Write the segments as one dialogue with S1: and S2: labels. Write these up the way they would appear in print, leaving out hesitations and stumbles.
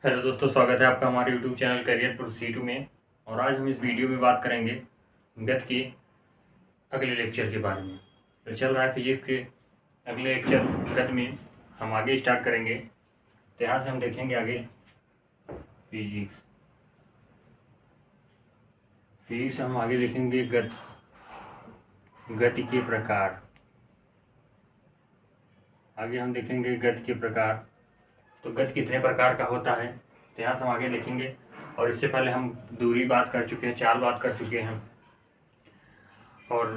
S1: Hello दोस्तों, स्वागत है आपका हमारे यूट्यूब चैनल करियर प्रोसीड में। और आज हम इस वीडियो में बात करेंगे गत के अगले लेक्चर के बारे में। तो चल रहा है फिजिक्स के अगले लेक्चर गत में हम आगे स्टार्ट करेंगे। तो यहाँ से हम देखेंगे आगे फिजिक्स फिजिक्स हम आगे देखेंगे गति के प्रकार। आगे हम देखेंगे गति के प्रकार। तो गति कितने प्रकार का होता है तो यहाँ से हम आगे देखेंगे। और इससे पहले हम दूरी बात कर चुके हैं, चाल बात कर चुके हैं। और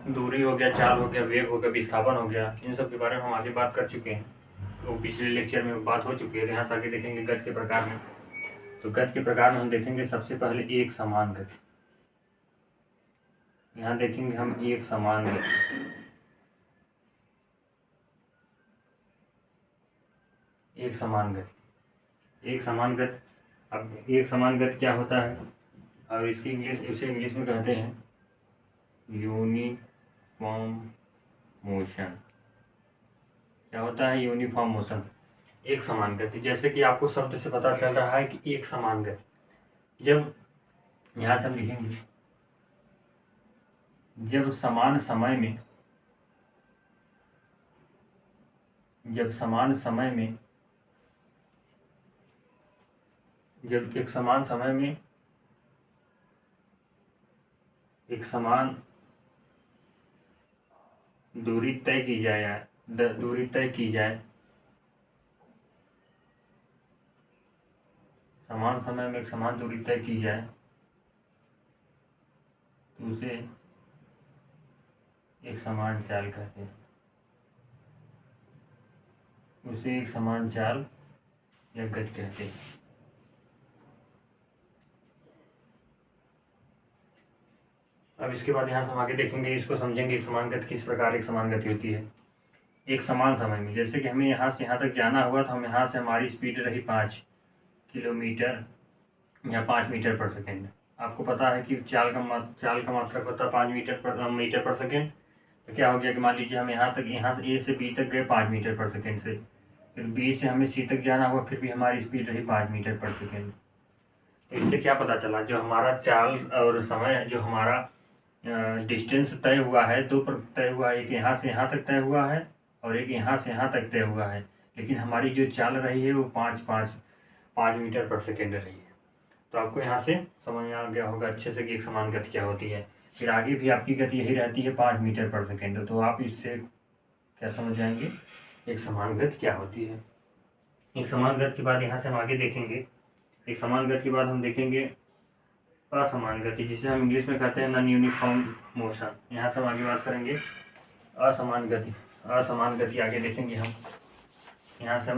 S1: दूरी हो गया, चाल हो गया, वेग हो गया, विस्थापन हो गया, इन सब के बारे में हम आगे बात कर चुके हैं। तो पिछले लेक्चर में बात हो चुकी है। यहाँ से आगे देखेंगे गति के प्रकार में। तो गति के प्रकार में हम देखेंगे सबसे पहले एक समान गति। यहाँ देखेंगे हम एक समान गति। एक समान गति। अब एक समान गति क्या होता है और इसे इंग्लिश में कहते हैं यूनिफॉर्म मोशन। क्या होता है यूनिफॉर्म मोशन? एक समान गति। जैसे कि आपको शब्द से पता चल रहा है कि एक समान गति। जब यहाँ से हम लिखेंगे जब समान समय में जब एक समान समय में एक समान दूरी तय की जाए समान समय में एक समान दूरी तय की जाए तो उसे एक समान चाल कहते हैं। उसे एक समान चाल या गति कहते हैं। अब इसके बाद यहाँ से हम आगे देखेंगे, इसको समझेंगे एक समान गति किस प्रकार एक समान गति होती है। एक समान समय में जैसे कि हमें यहाँ से यहाँ तक जाना हुआ तो हम यहाँ से हमारी स्पीड रही 5 किलोमीटर या 5 मीटर पर सेकेंड। आपको पता है कि चाल का मात्रक होता है 5 मीटर पर सेकेंड। तो क्या हो गया कि मान लीजिए हम यहाँ से ए से बी तक गए 5 मीटर पर सेकेंड से, फिर बी से हमें सी तक जाना हुआ, फिर भी हमारी स्पीड रही 5 मीटर पर सेकेंड। तो इससे क्या पता चला, जो हमारा चाल और समय जो हमारा डिस्टेंस तय हुआ है, दो पर तय हुआ है। एक यहाँ से यहाँ तक तय हुआ है और एक यहाँ से यहाँ तक तय हुआ है, लेकिन हमारी जो चाल रही है वो 5 मीटर पर सेकेंड रही है। तो आपको यहाँ से समझ में आ गया होगा अच्छे से कि एक समान गति क्या होती है। फिर आगे भी आपकी गति यही रहती है 5 मीटर पर सेकेंड। तो आप इससे क्या समझ जाएंगे एक समान गति क्या होती है। एक समान गति के बाद यहाँ से हम आगे देखेंगे, एक समान गति के बाद हम देखेंगे असमान गति, जिसे हम इंग्लिश में कहते हैं नॉन यूनिफॉर्म मोशन। यहाँ से हम आगे बात करेंगे असमान गति आगे देखेंगे हम। यहाँ से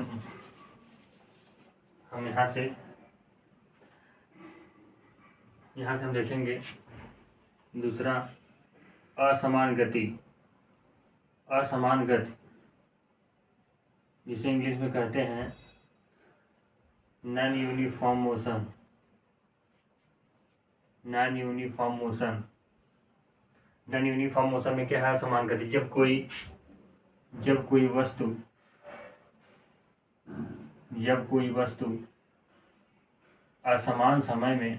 S1: हम देखेंगे दूसरा असमान गति जिसे इंग्लिश में कहते हैं non uniform motion. Non uniform motion में क्या है असमान गति? जब कोई वस्तु असमान समय में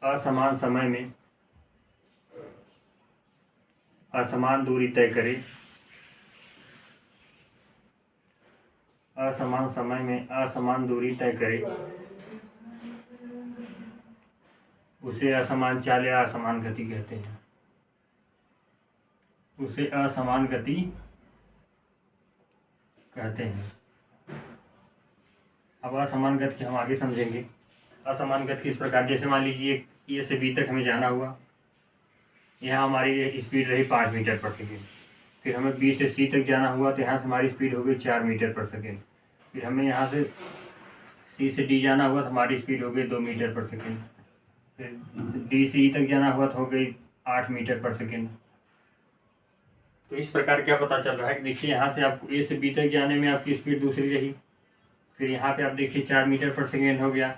S1: असमान दूरी तय करे, असमान समय में असमान दूरी तय करे, उसे असमान चाल या असमान गति कहते हैं। उसे असमान गति कहते हैं। अब असमान गति हम आगे समझेंगे। असमान गति किस प्रकार, जैसे मान लीजिए ए से बी तक हमें जाना हुआ, यहाँ हमारी स्पीड रही 5 मीटर पर सेकेंड। फिर हमें बी से सी तक जाना हुआ तो यहाँ से हमारी स्पीड हो गई 4 मीटर पर सेकेंड। फिर हमें यहाँ से सी से डी जाना हुआ तो हमारी स्पीड हो गई 2 मीटर पर सेकेंड। फिर डी से ई तक जाना हुआ तो हो गई 8 मीटर पर सेकेंड। तो इस प्रकार क्या पता चल रहा है कि देखिए यहाँ से आपको ए से बी तक जाने में आपकी स्पीड दूसरी रही। फिर यहाँ पे आप देखिए 4 मीटर पर सेकेंड हो गया।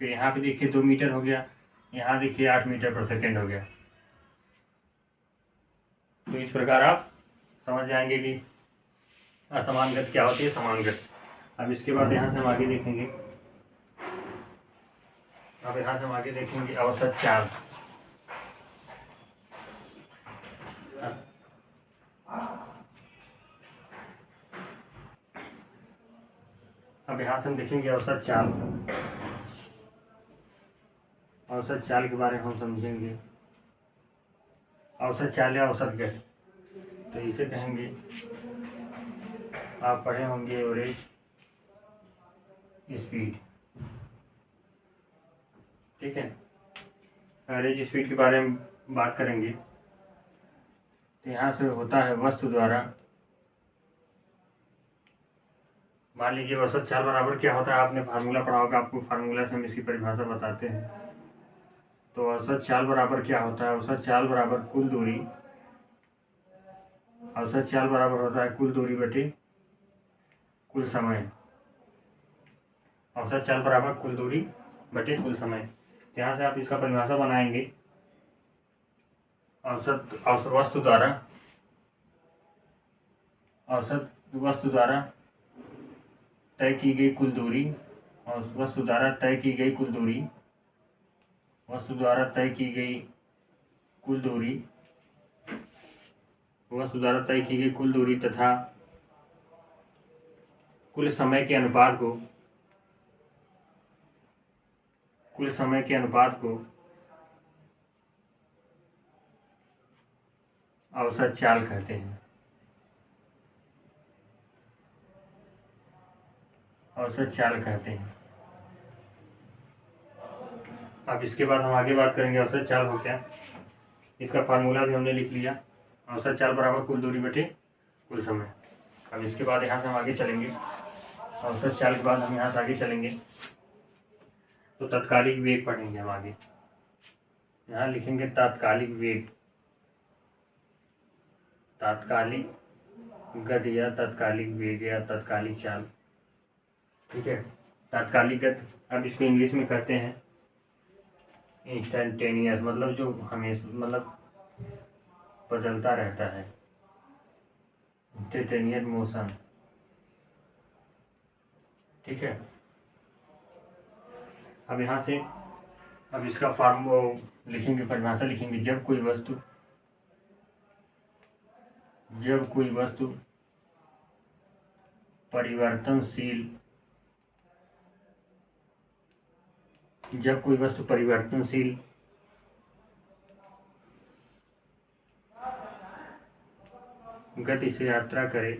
S1: फिर यहाँ पे देखिए 2 मीटर हो गया। यहाँ देखिए 8 मीटर पर सेकेंड हो गया। इस प्रकार आप समझ जाएंगे कि असमान गति क्या होती है, समान गति। अब इसके बाद यहाँ से हम आगे देखेंगे, अब यहाँ से हम आगे देखेंगे औसत चाल। अब यहाँ से हम देखेंगे औसत चाल। औसत चाल के बारे में हम समझेंगे। औसत चाल या औसत गति, तो इसे कहेंगे, आप पढ़े होंगे एवरेज स्पीड। ठीक है, एवरेज स्पीड के बारे में बात करेंगे। तो यहाँ से होता है वस्तु द्वारा, मान लीजिए औसत चाल बराबर क्या होता है, आपने फार्मूला पढ़ा होगा, आपको फार्मूला से हम इसकी परिभाषा बताते हैं। तो औसत चाल बराबर क्या होता है, औसत चाल बराबर कुल दूरी, औसत चाल बराबर होता है कुल दूरी बटे कुल समय। औसत चाल बराबर कुल दूरी बटे कुल समय। यहाँ से आप इसका परिभाषा बनाएंगे, औसत वस्तु द्वारा, औसत वस्तु द्वारा तय की गई कुल दूरी, और वस्तु द्वारा तय की गई कुल दूरी, वस्तु द्वारा तय की गई कुल दूरी, वस्तु द्वारा तय की गई कुल दूरी तथा कुल समय के अनुपात को, कुल समय के अनुपात को औसत चाल कहते हैं। औसत चाल कहते हैं। अब इसके बाद हम आगे बात करेंगे औसत चाल हो क्या। इसका फार्मूला भी हमने लिख लिया, औसत चाल बराबर कुल दूरी बटे कुल समय। अब इसके बाद यहाँ से हम आगे चलेंगे, औसत चाल के बाद हम यहाँ से आगे चलेंगे तो तात्कालिक वेग पढ़ेंगे हम आगे। यहाँ लिखेंगे तात्कालिक वेग, तात्कालिक गति या तात्कालिक वेग या तात्कालिक चाल। ठीक है, तात्कालिक गति, अब इसको इंग्लिश में कहते हैं इंस्टेंटेनियस, मतलब जो हमेशा, मतलब बदलता रहता है, इंस्टेंटेनियस मोशन। ठीक है, अब यहाँ से अब इसका फॉर्म लिखेंगे, परिभाषा लिखेंगे, जब कोई वस्तु परिवर्तनशील, जब कोई वस्तु परिवर्तनशील गति से यात्रा करे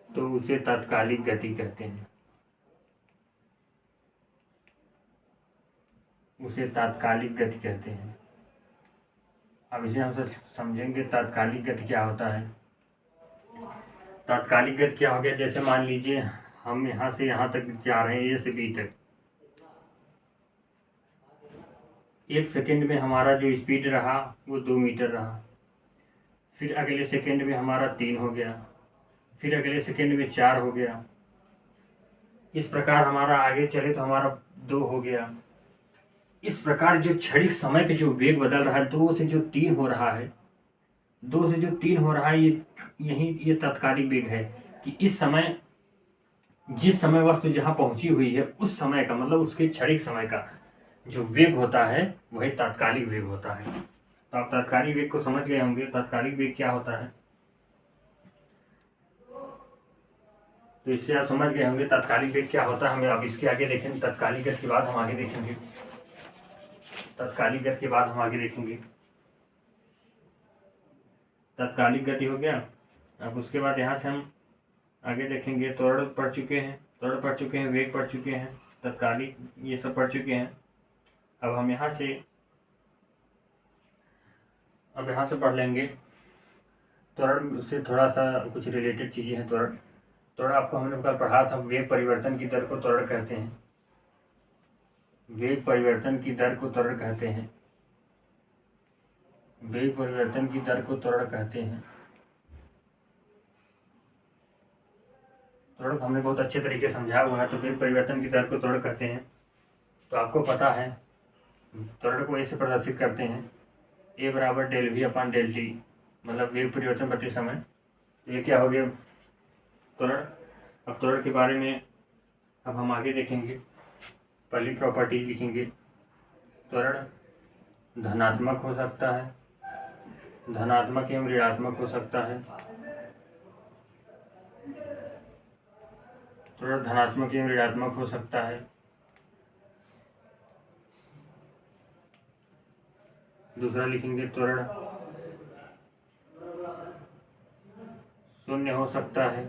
S1: तो उसे तात्कालिक गति कहते हैं, उसे तात्कालिक गति कहते हैं। अब इसे हम समझेंगे तात्कालिक गति क्या होता है। तात्कालिक गति क्या हो गया, जैसे मान लीजिए हम यहाँ से यहाँ तक जा रहे हैं, ए से बी तक, 1 सेकेंड में हमारा जो स्पीड रहा वो 2 मीटर रहा, फिर अगले सेकेंड में हमारा 3 हो गया, फिर अगले सेकेंड में 4 हो गया, इस प्रकार हमारा आगे चले तो हमारा 2 हो गया। इस प्रकार जो क्षणिक समय पे जो वेग बदल रहा है, 2 से जो 3 हो रहा है, 2 से जो 3 हो रहा है, ये तात्कालिक वेग है कि इस समय, जिस समय वस्तु जहाँ पहुंची हुई है उस समय का, मतलब उसके क्षणिक समय का जो वेग होता है वही तात्कालिक वेग होता है। तो आप तात्कालिक वेग को समझ गए होंगे, तात्कालिक वेग क्या होता है, तो इससे आप समझ गए होंगे तात्कालिक वेग क्या होता है। हमें अब इसके आगे देखेंगे, तात्कालिक गति के बाद हम आगे देखेंगे, तात्कालिक गति के बाद हम आगे देखेंगे। तात्कालिक गति हो गया। अब उसके बाद यहाँ से हम आगे देखेंगे, त्वरण पढ़ चुके हैं, वेग पढ़ चुके हैं, तात्कालिक ये सब पढ़ चुके हैं। अब हम यहाँ से पढ़ लेंगे त्वरण से थोड़ा सा कुछ रिलेटेड चीज़ें हैं। त्वरण आपको हमने कल पढ़ा था, वेग परिवर्तन की दर को त्वरण कहते हैं, वेग परिवर्तन की दर को त्वरण कहते हैं, वेग परिवर्तन की दर को त्वरण कहते हैं। त्वरण हमने बहुत अच्छे तरीके से समझा हुआ है, तो वेग परिवर्तन की दर को त्वरण कहते हैं। तो आपको पता है त्वरण को ऐसे प्रदर्शित करते हैं, ए बराबर del V upon del T, मतलब वेग परिवर्तन बटे समय। तो ये क्या हो गया त्वरण। अब त्वरण के बारे में अब हम आगे देखेंगे। पहली प्रॉपर्टी लिखेंगे, त्वरण धनात्मक हो सकता है, धनात्मक एवं ऋणात्मक हो सकता है। त्वरण धनात्मक एवं ऋणात्मक हो सकता है। दूसरा लिखेंगे, त्वरण शून्य हो सकता है।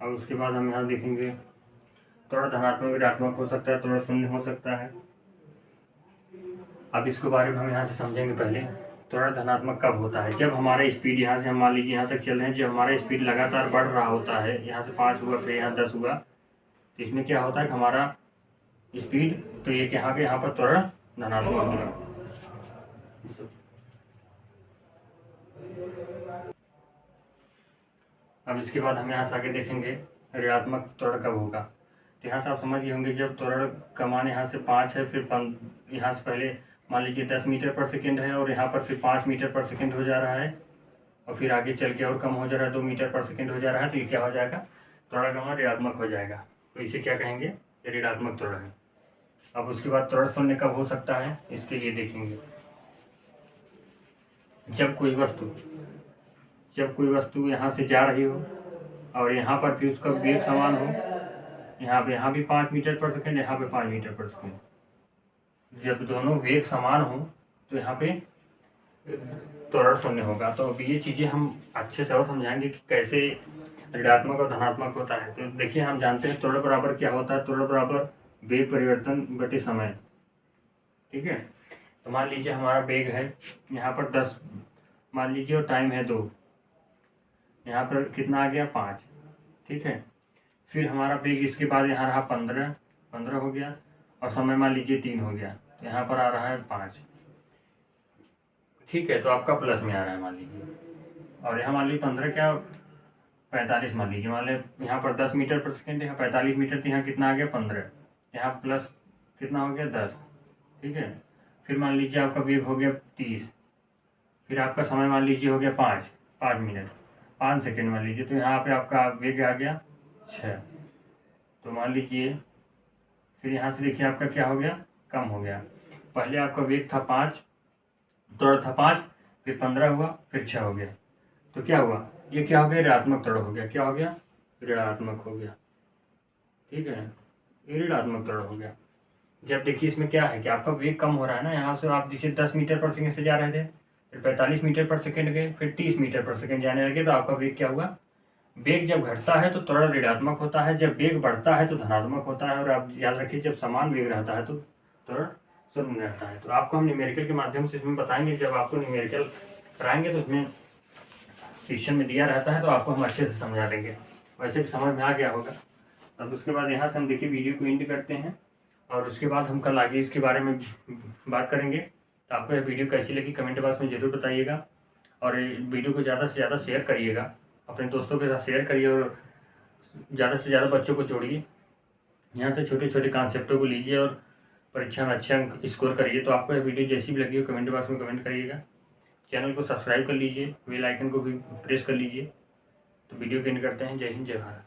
S1: और उसके बाद हम यहाँ देखेंगे, त्वरण धनात्मक ऋणात्मक हो सकता है, त्वरण शून्य हो सकता है। अब इसके बारे में हम यहाँ से समझेंगे। पहले त्वरण धनात्मक कब होता है, जब हमारा स्पीड यहाँ से हम मान लीजिए यहाँ तक चल रहे हैं, जब हमारा स्पीड लगातार बढ़ रहा होता है, यहाँ से 5 हुआ, फिर यहाँ 10 हुआ, तो इसमें क्या होता है कि हमारा स्पीड, तो ये यहाँ के यहाँ पर त्वरण धनात्मक होगा। अब इसके बाद हम यहाँ से आगे देखेंगे ऋणात्मक त्वरण कब होगा। तो यहाँ से आप समझ गए होंगे, जब त्वरण का मान यहाँ से 5 है, फिर यहाँ से पहले मान लीजिए 10 मीटर पर सेकेंड है, और यहाँ पर फिर 5 मीटर पर सेकेंड हो जा रहा है, और फिर आगे चल के और कम हो जा रहा है, 2 मीटर पर सेकेंड हो जा रहा है, तो ये क्या हो जाएगा, त्वरण का मान ऋणात्मक हो जाएगा। तो इसे क्या कहेंगे, ये ऋणात्मक त्वरण है। अब उसके बाद त्वरण शून्य कब हो सकता है, इसके लिए देखेंगे। जब कोई वस्तु यहाँ से जा रही हो और यहाँ पर भी उसका वेग समान हो, यहाँ भी 5 मीटर पर सेकेंड, यहाँ पे 5 मीटर पर सेकेंड, जब दोनों वेग समान हो तो यहाँ पे त्वरण शून्य होगा। तो अब ये चीज़ें हम अच्छे से और समझाएंगे कि कैसे ऋणात्मक और धनात्मक होता है। तो देखिए, हम जानते हैं त्वरण बराबर क्या होता है, त्वरण बराबर वेग परिवर्तन बटे समय। ठीक है, तो मान लीजिए हमारा वेग है यहाँ पर 10 मान लीजिए, और टाइम है 2, यहाँ पर कितना आ गया 5। ठीक है, फिर हमारा वेग इसके बाद यहाँ रहा 15 हो गया, और समय मान लीजिए 3 हो गया, तो यहाँ पर आ रहा है 5। ठीक है, तो आपका प्लस में आ रहा है मान लीजिए, और यहाँ मान लीजिए 15 क्या 45 मान लीजिए, मान लीजिए यहाँ पर 10 मीटर पर सेकेंड, यहाँ 45 मीटर, तो यहाँ कितना आ गया 15, यहाँ प्लस कितना हो गया 10। ठीक है, फिर मान लीजिए आपका वेग हो गया 30, फिर आपका समय मान लीजिए हो गया 5 मिनट 5 सेकेंड मान लीजिए, तो यहाँ पे आपका वेग आ गया 6। तो मान लीजिए फिर यहाँ से देखिए आपका क्या हो गया, कम हो गया। पहले आपका वेग था 5, त्वरण था 5, फिर 15 हुआ, फिर 6 हो गया, तो क्या हुआ, ये क्या हो गया, ऋणात्मक त्वरण हो गया। क्या हो गया, ऋणात्मक हो गया। ठीक है, ये ऋणात्मक त्वरण हो गया। जब देखिए इसमें क्या है कि आपका वेग कम हो रहा है ना, यहाँ से आप जैसे 10 मीटर पर सेकेंड से जा रहे थे, फिर 45 मीटर पर सेकेंड गए, फिर 30 मीटर पर सेकेंड जाने लगे, तो आपका वेग क्या हुआ, वेग जब घटता है तो त्वरण ऋणात्मक होता है, जब वेग बढ़ता है तो धनात्मक होता है। और आप याद रखिए, जब समान वेग रहता है तो त्वरण शून्य रहता है। तो आपको हम न्यूमेरिकल के माध्यम से इसमें बताएंगे, जब आपको न्यूमेरिकल कराएंगे तो उसमें क्वेश्चन में दिया रहता है, तो आपको हम अच्छे से समझा देंगे, वैसे भी समझ में आ गया होगा। अब उसके बाद यहाँ से हम देखिए वीडियो को एंड करते हैं, और उसके बाद हम कल आगे इसके बारे में बात करेंगे। तो आपको यह वीडियो कैसी लगी कमेंट बॉक्स में ज़रूर बताइएगा, और वीडियो को ज़्यादा से ज़्यादा शेयर करिएगा, अपने दोस्तों के साथ शेयर करिए, और ज़्यादा से ज़्यादा बच्चों को जोड़िए। यहाँ से छोटे छोटे कॉन्सेप्टों को लीजिए और परीक्षा में अच्छे अंक स्कोर करिए। तो आपको यह वीडियो जैसी भी लगी हो कमेंट बॉक्स में कमेंट करिएगा। चैनल को सब्सक्राइब कर लीजिए, बेल आइकन को भी प्रेस कर लीजिए। तो वीडियो को एंड करते हैं। जय हिंद, जय भारत।